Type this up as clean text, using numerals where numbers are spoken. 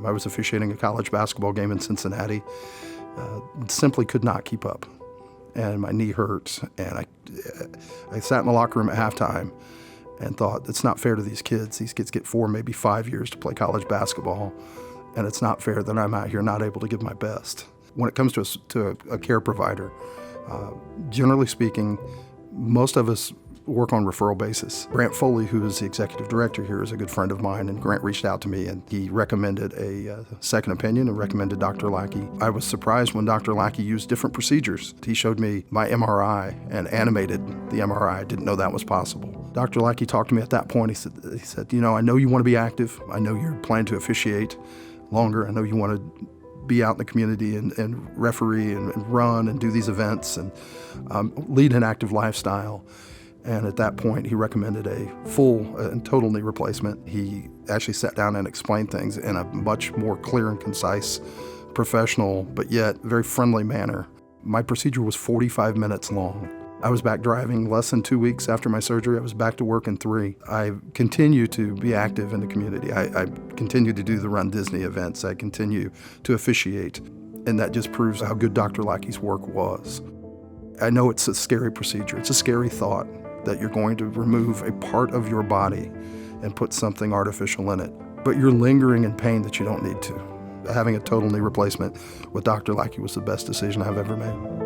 I was officiating a college basketball game in Cincinnati. Simply could not keep up, and my knee hurt. And I sat in the locker room at halftime and thought, it's not fair to these kids. These kids get 4, maybe 5 years to play college basketball, and it's not fair that I'm out here not able to give my best. When it comes to a care provider, generally speaking, most of us work on referral basis. Grant Foley, who is the executive director here, is a good friend of mine, and Grant reached out to me and he recommended a second opinion and recommended Dr. Lackey. I was surprised when Dr. Lackey used different procedures. He showed me my MRI and animated the MRI. I didn't know that was possible. Dr. Lackey talked to me at that point. He said, you know, I know you want to be active. I know you're planning to officiate longer. I know you want to be out in the community and referee and run and do these events and lead an active lifestyle. And at that point, he recommended a full and total knee replacement. He actually sat down and explained things in a much more clear and concise, professional, but yet very friendly manner. My procedure was 45 minutes long. I was back driving less than 2 weeks after my surgery. I was back to work in 3. I continue to be active in the community. I continue to do the Run Disney events. I continue to officiate. And that just proves how good Dr. Lackey's work was. I know it's a scary procedure. It's a scary thought that you're going to remove a part of your body and put something artificial in it. But you're lingering in pain that you don't need to. Having a total knee replacement with Dr. Lackey was the best decision I've ever made.